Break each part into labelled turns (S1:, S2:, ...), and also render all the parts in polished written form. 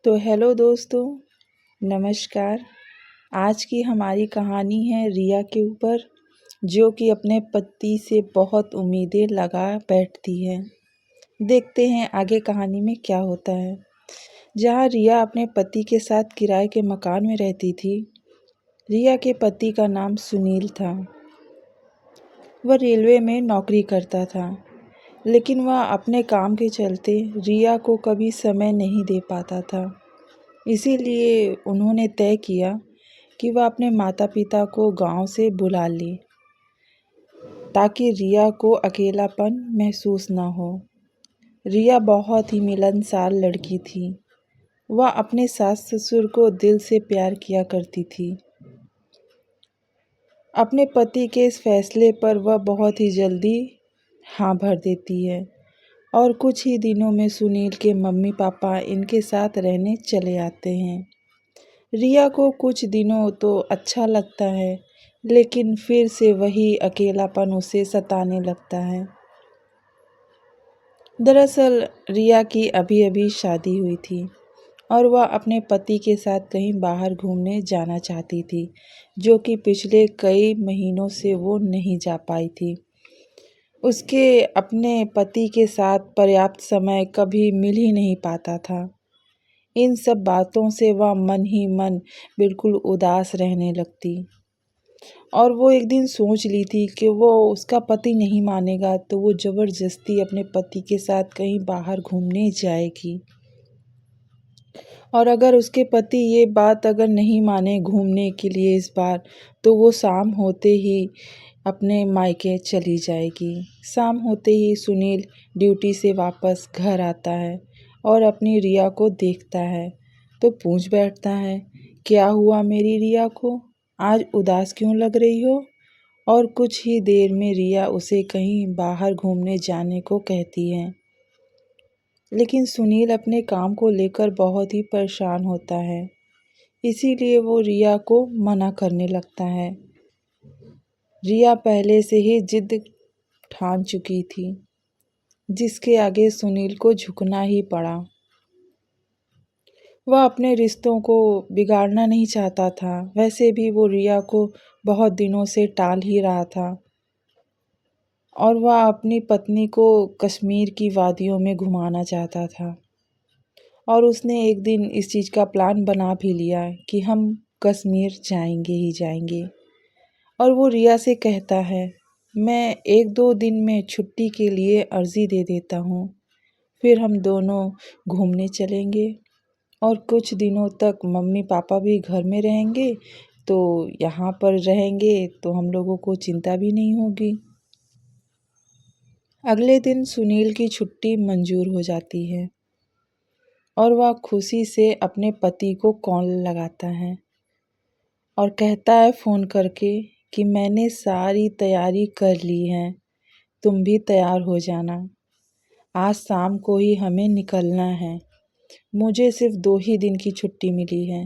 S1: तो हेलो दोस्तों, नमस्कार। आज की हमारी कहानी है रिया के ऊपर, जो कि अपने पति से बहुत उम्मीदें लगा बैठती है। देखते हैं आगे कहानी में क्या होता है। जहाँ रिया अपने पति के साथ किराए के मकान में रहती थी, रिया के पति का नाम सुनील था। वह रेलवे में नौकरी करता था, लेकिन वह अपने काम के चलते रिया को कभी समय नहीं दे पाता था। इसीलिए उन्होंने तय किया कि वह अपने माता पिता को गांव से बुला ले, ताकि रिया को अकेलापन महसूस न हो। रिया बहुत ही मिलनसार लड़की थी। वह अपने सास ससुर को दिल से प्यार किया करती थी। अपने पति के इस फैसले पर वह बहुत ही जल्दी हाँ भर देती है और कुछ ही दिनों में सुनील के मम्मी पापा इनके साथ रहने चले आते हैं। रिया को कुछ दिनों तो अच्छा लगता है, लेकिन फिर से वही अकेलापन उसे सताने लगता है। दरअसल रिया की अभी-अभी शादी हुई थी और वह अपने पति के साथ कहीं बाहर घूमने जाना चाहती थी, जो कि पिछले कई महीनों से वो नहीं जा पाई थी। उसके अपने पति के साथ पर्याप्त समय कभी मिल ही नहीं पाता था। इन सब बातों से वह मन ही मन बिल्कुल उदास रहने लगती और वो एक दिन सोच ली थी कि वो उसका पति नहीं मानेगा तो वो ज़बरदस्ती अपने पति के साथ कहीं बाहर घूमने जाएगी। और अगर उसके पति ये बात अगर नहीं माने घूमने के लिए इस बार, तो वो शाम होते ही अपने मायके चली जाएगी। शाम होते ही सुनील ड्यूटी से वापस घर आता है और अपनी रिया को देखता है तो पूछ बैठता है, क्या हुआ मेरी रिया को? आज उदास क्यों लग रही हो? और कुछ ही देर में रिया उसे कहीं बाहर घूमने जाने को कहती है, लेकिन सुनील अपने काम को लेकर बहुत ही परेशान होता है। इसीलिए वो रिया को मना करने लगता है। रिया पहले से ही जिद ठान चुकी थी, जिसके आगे सुनील को झुकना ही पड़ा। वह अपने रिश्तों को बिगाड़ना नहीं चाहता था। वैसे भी वो रिया को बहुत दिनों से टाल ही रहा था और वह अपनी पत्नी को कश्मीर की वादियों में घुमाना चाहता था। और उसने एक दिन इस चीज़ का प्लान बना भी लिया कि हम कश्मीर जाएंगे ही जाएंगे। और वो रिया से कहता है, मैं 1-2 दिन में छुट्टी के लिए अर्ज़ी दे देता हूँ, फिर हम दोनों घूमने चलेंगे और कुछ दिनों तक मम्मी पापा भी घर में रहेंगे, तो यहाँ पर रहेंगे तो हम लोगों को चिंता भी नहीं होगी। अगले दिन सुनील की छुट्टी मंजूर हो जाती है और वह खुशी से अपने पति को कॉल लगाता है और कहता है फ़ोन करके कि मैंने सारी तैयारी कर ली है, तुम भी तैयार हो जाना। आज शाम को ही हमें निकलना है। मुझे सिर्फ 2 ही दिन की छुट्टी मिली है।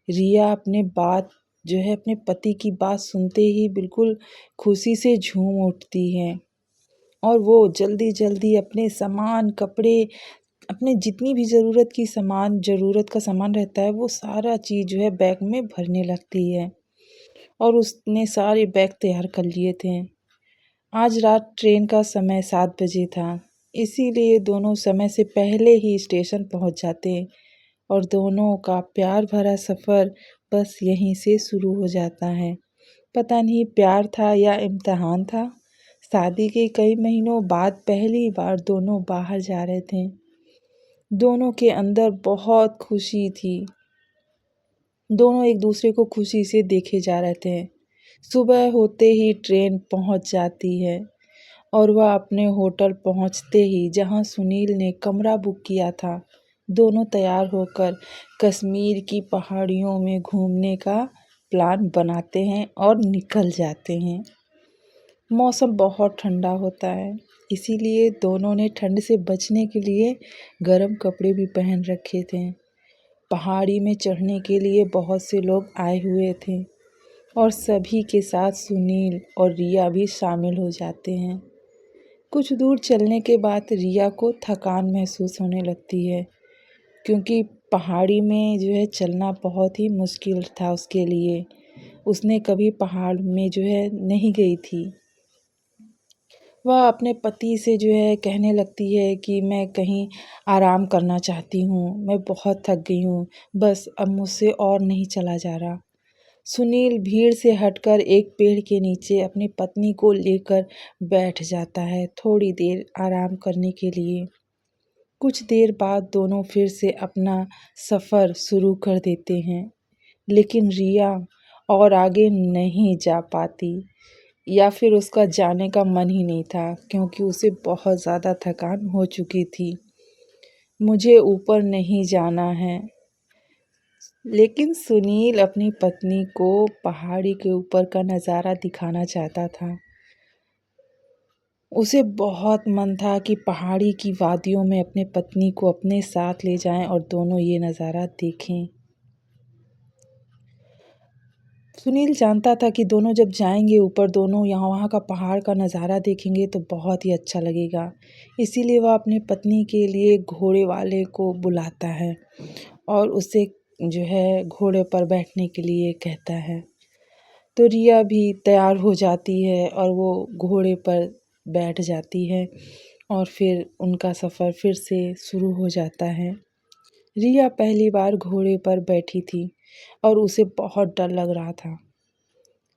S1: रिया अपने पति की बात सुनते ही बिल्कुल खुशी से झूम उठती है और वो जल्दी-जल्दी अपने सामान, कपड़े, अपने जितनी भी ज़रूरत का सामान रहता है, वो सारा चीज़ जो है बैग में भरने लगती है और उसने सारे बैग तैयार कर लिए थे। आज रात ट्रेन का समय 7 बजे था, इसीलिए दोनों समय से पहले ही स्टेशन पहुंच जाते और दोनों का प्यार भरा सफ़र बस यहीं से शुरू हो जाता है। पता नहीं प्यार था या इम्तिहान था। शादी के कई महीनों बाद पहली बार दोनों बाहर जा रहे थे। दोनों के अंदर बहुत खुशी थी। दोनों एक दूसरे को खुशी से देखे जा रहे थे। सुबह होते ही ट्रेन पहुंच जाती है और वह अपने होटल पहुंचते ही जहां सुनील ने कमरा बुक किया था, दोनों तैयार होकर कश्मीर की पहाड़ियों में घूमने का प्लान बनाते हैं और निकल जाते हैं। मौसम बहुत ठंडा होता है, इसीलिए दोनों ने ठंड से बचने के लिए गर्म कपड़े भी पहन रखे थे। पहाड़ी में चढ़ने के लिए बहुत से लोग आए हुए थे और सभी के साथ सुनील और रिया भी शामिल हो जाते हैं। कुछ दूर चलने के बाद रिया को थकान महसूस होने लगती है, क्योंकि पहाड़ी में जो है चलना बहुत ही मुश्किल था उसके लिए। उसने कभी पहाड़ में जो है नहीं गई थी। वह अपने पति से जो है कहने लगती है कि मैं कहीं आराम करना चाहती हूँ, मैं बहुत थक गई हूँ, बस अब मुझसे और नहीं चला जा रहा। सुनील भीड़ से हटकर एक पेड़ के नीचे अपनी पत्नी को लेकर बैठ जाता है थोड़ी देर आराम करने के लिए। कुछ देर बाद दोनों फिर से अपना सफ़र शुरू कर देते हैं, लेकिन रिया और आगे नहीं जा पाती, या फिर उसका जाने का मन ही नहीं था क्योंकि उसे बहुत ज़्यादा थकान हो चुकी थी। मुझे ऊपर नहीं जाना है। लेकिन सुनील अपनी पत्नी को पहाड़ी के ऊपर का नज़ारा दिखाना चाहता था। उसे बहुत मन था कि पहाड़ी की वादियों में अपने पत्नी को अपने साथ ले जाएं और दोनों ये नज़ारा देखें। सुनील जानता था कि दोनों जब जाएंगे ऊपर, दोनों यहाँ वहाँ का पहाड़ का नज़ारा देखेंगे तो बहुत ही अच्छा लगेगा। इसीलिए वह अपनी पत्नी के लिए घोड़े वाले को बुलाता है और उसे जो है घोड़े पर बैठने के लिए कहता है। तो रिया भी तैयार हो जाती है और वो घोड़े पर बैठ जाती है और फिर उनका सफ़र फिर से शुरू हो जाता है। रिया पहली बार घोड़े पर बैठी थी और उसे बहुत डर लग रहा था,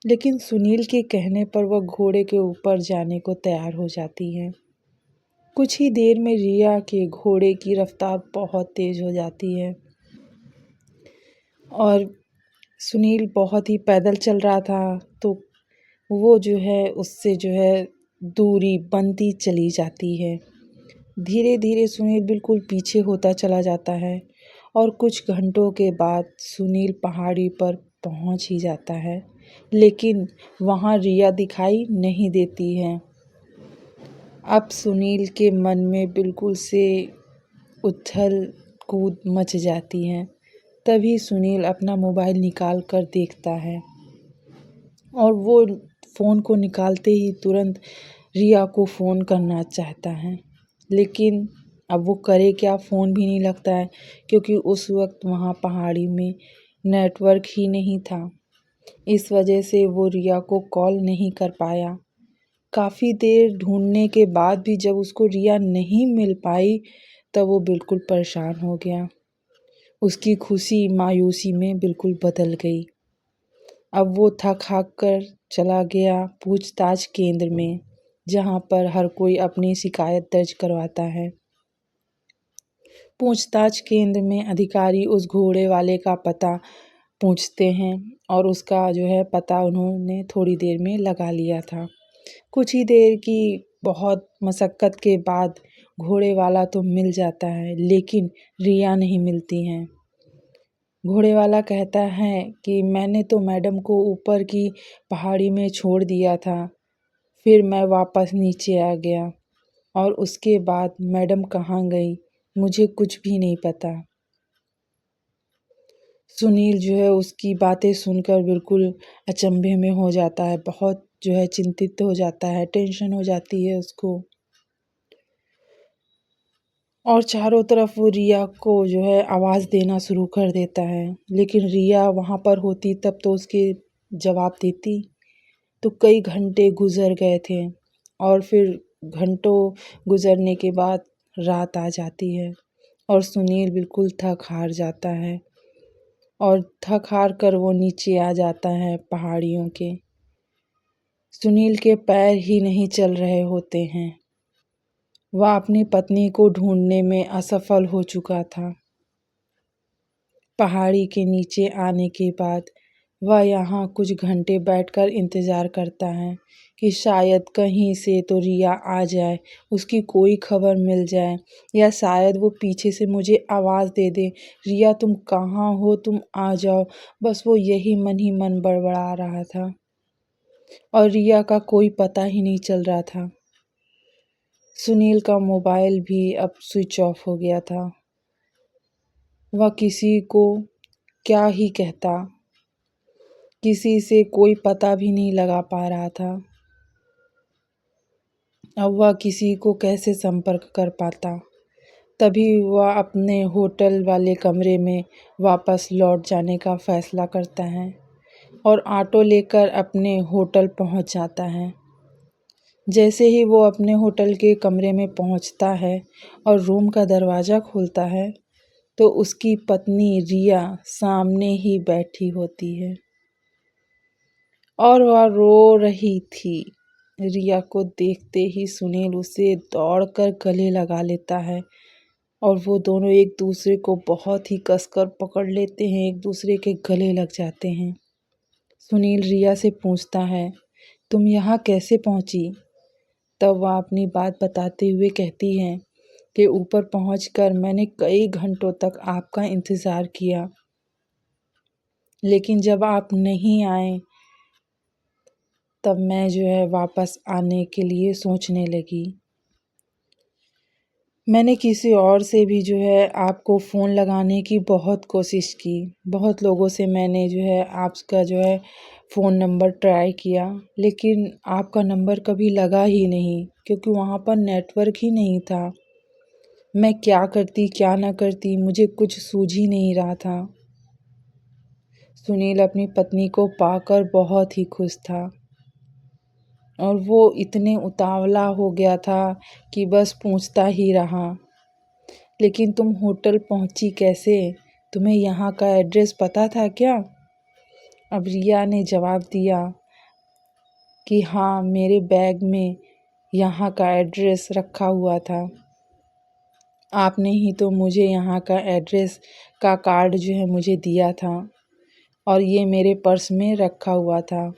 S1: लेकिन सुनील के कहने पर वह घोड़े के ऊपर जाने को तैयार हो जाती है। कुछ ही देर में रिया के घोड़े की रफ्तार बहुत तेज़ हो जाती है और सुनील बहुत ही पैदल चल रहा था, तो वो जो है उससे जो है दूरी बनती चली जाती है। धीरे धीरे सुनील बिल्कुल पीछे होता चला जाता है और कुछ घंटों के बाद सुनील पहाड़ी पर पहुंच ही जाता है, लेकिन वहां रिया दिखाई नहीं देती है। अब सुनील के मन में बिल्कुल से उछल कूद मच जाती है। तभी सुनील अपना मोबाइल निकाल कर देखता है और वो फ़ोन को निकालते ही तुरंत रिया को फ़ोन करना चाहता है, लेकिन अब वो करे क्या, फ़ोन भी नहीं लगता है क्योंकि उस वक्त वहाँ पहाड़ी में नेटवर्क ही नहीं था। इस वजह से वो रिया को कॉल नहीं कर पाया। काफ़ी देर ढूंढने के बाद भी जब उसको रिया नहीं मिल पाई तब वो बिल्कुल परेशान हो गया। उसकी खुशी मायूसी में बिल्कुल बदल गई। अब वो थक हाक कर चला गया पूछताछ केंद्र में, जहाँ पर हर कोई अपनी शिकायत दर्ज करवाता है। पूछताछ केंद्र में अधिकारी उस घोड़े वाले का पता पूछते हैं और उसका जो है पता उन्होंने थोड़ी देर में लगा लिया था। कुछ ही देर की बहुत मशक्क़त के बाद घोड़े वाला तो मिल जाता है, लेकिन रिया नहीं मिलती हैं। घोड़े वाला कहता है कि मैंने तो मैडम को ऊपर की पहाड़ी में छोड़ दिया था, फिर मैं वापस नीचे आ गया और उसके बाद मैडम कहाँ गई मुझे कुछ भी नहीं पता। सुनील जो है उसकी बातें सुनकर बिल्कुल अचंभे में हो जाता है, बहुत जो है चिंतित हो जाता है, टेंशन हो जाती है उसको। और चारों तरफ वो रिया को जो है आवाज़ देना शुरू कर देता है, लेकिन रिया वहाँ पर होती तब तो उसके जवाब देती। तो कई घंटे गुजर गए थे और फिर घंटों गुजरने के बाद रात आ जाती है और सुनील बिल्कुल थक हार जाता है और थक हार कर वो नीचे आ जाता है पहाड़ियों के। सुनील के पैर ही नहीं चल रहे होते हैं। वह अपनी पत्नी को ढूंढने में असफल हो चुका था। पहाड़ी के नीचे आने के बाद वह यहाँ कुछ घंटे बैठकर इंतज़ार करता है कि शायद कहीं से तो रिया आ जाए, उसकी कोई खबर मिल जाए, या शायद वो पीछे से मुझे आवाज़ दे दे, रिया तुम कहाँ हो, तुम आ जाओ। बस वो यही मन ही मन बड़बड़ा रहा था और रिया का कोई पता ही नहीं चल रहा था। सुनील का मोबाइल भी अब स्विच ऑफ हो गया था। वह किसी को क्या ही कहता, किसी से कोई पता भी नहीं लगा पा रहा था। अब वह किसी को कैसे संपर्क कर पाता। तभी वह अपने होटल वाले कमरे में वापस लौट जाने का फ़ैसला करता है और ऑटो लेकर अपने होटल पहुंच जाता है। जैसे ही वो अपने होटल के कमरे में पहुंचता है और रूम का दरवाज़ा खोलता है तो उसकी पत्नी रिया सामने ही बैठी होती है और वह रो रही थी। रिया को देखते ही सुनील उसे दौड़कर गले लगा लेता है और वो दोनों एक दूसरे को बहुत ही कसकर पकड़ लेते हैं, एक दूसरे के गले लग जाते हैं। सुनील रिया से पूछता है, तुम यहाँ कैसे पहुँची? तब वह अपनी बात बताते हुए कहती है कि ऊपर पहुंचकर मैंने कई घंटों तक आपका इंतज़ार किया, लेकिन जब आप नहीं आए तब मैं जो है वापस आने के लिए सोचने लगी। मैंने किसी और से भी जो है आपको फ़ोन लगाने की बहुत कोशिश की, बहुत लोगों से मैंने जो है आपका जो है फ़ोन नंबर ट्राई किया, लेकिन आपका नंबर कभी लगा ही नहीं क्योंकि वहाँ पर नेटवर्क ही नहीं था। मैं क्या करती क्या ना करती मुझे कुछ सूझ ही नहीं रहा था। सुनील अपनी पत्नी को पाकर बहुत ही खुश था और वो इतने उतावला हो गया था कि बस पूछता ही रहा, लेकिन तुम होटल पहुंची कैसे? तुम्हें यहाँ का एड्रेस पता था क्या? अब रिया ने जवाब दिया कि हाँ, मेरे बैग में यहाँ का एड्रेस रखा हुआ था। आपने ही तो मुझे यहाँ का एड्रेस का कार्ड जो है मुझे दिया था और ये मेरे पर्स में रखा हुआ था,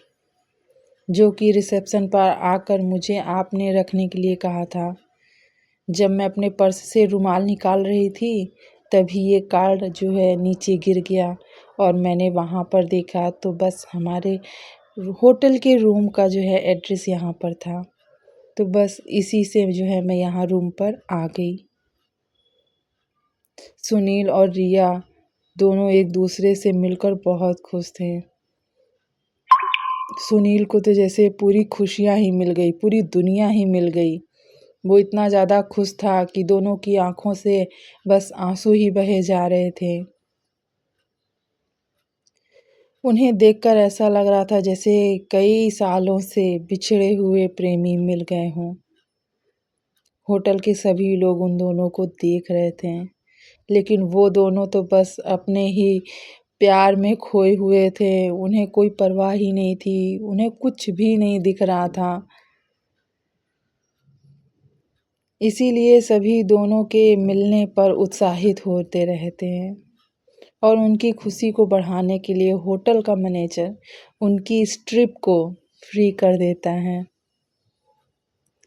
S1: जो कि रिसेप्शन पर आकर मुझे आपने रखने के लिए कहा था। जब मैं अपने पर्स से रुमाल निकाल रही थी तभी ये कार्ड जो है नीचे गिर गया और मैंने वहाँ पर देखा तो बस हमारे होटल के रूम का जो है एड्रेस यहाँ पर था। तो बस इसी से जो है मैं यहाँ रूम पर आ गई। सुनील और रिया दोनों एक दूसरे से मिलकर बहुत खुश थे। सुनील को तो जैसे पूरी खुशियाँ ही मिल गई, पूरी दुनिया ही मिल गई। वो इतना ज़्यादा खुश था कि दोनों की आंखों से बस आंसू ही बहे जा रहे थे। उन्हें देखकर ऐसा लग रहा था जैसे कई सालों से बिछड़े हुए प्रेमी मिल गए हों। होटल के सभी लोग उन दोनों को देख रहे थे, लेकिन वो दोनों तो बस अपने ही प्यार में खोए हुए थे। उन्हें कोई परवाह ही नहीं थी, उन्हें कुछ भी नहीं दिख रहा था। इसीलिए सभी दोनों के मिलने पर उत्साहित होते रहते हैं और उनकी खुशी को बढ़ाने के लिए होटल का मैनेजर उनकी इस ट्रिप को फ्री कर देता है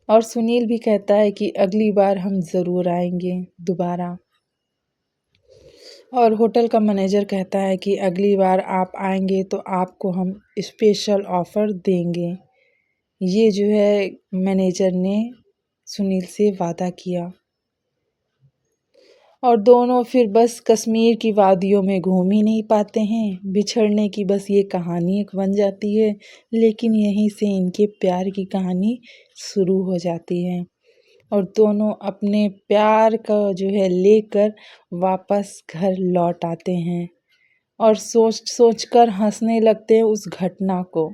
S1: और सुनील भी कहता है कि अगली बार हम ज़रूर आएंगे दोबारा। और होटल का मैनेजर कहता है कि अगली बार आप आएंगे तो आपको हम स्पेशल ऑफ़र देंगे। ये जो है मैनेजर ने सुनील से वादा किया और दोनों फिर बस कश्मीर की वादियों में घूम ही नहीं पाते हैं। बिछड़ने की बस ये कहानी एक बन जाती है, लेकिन यहीं से इनके प्यार की कहानी शुरू हो जाती है और दोनों अपने प्यार का जो है लेकर वापस घर लौट आते हैं और सोच सोच कर हंसने लगते हैं उस घटना को।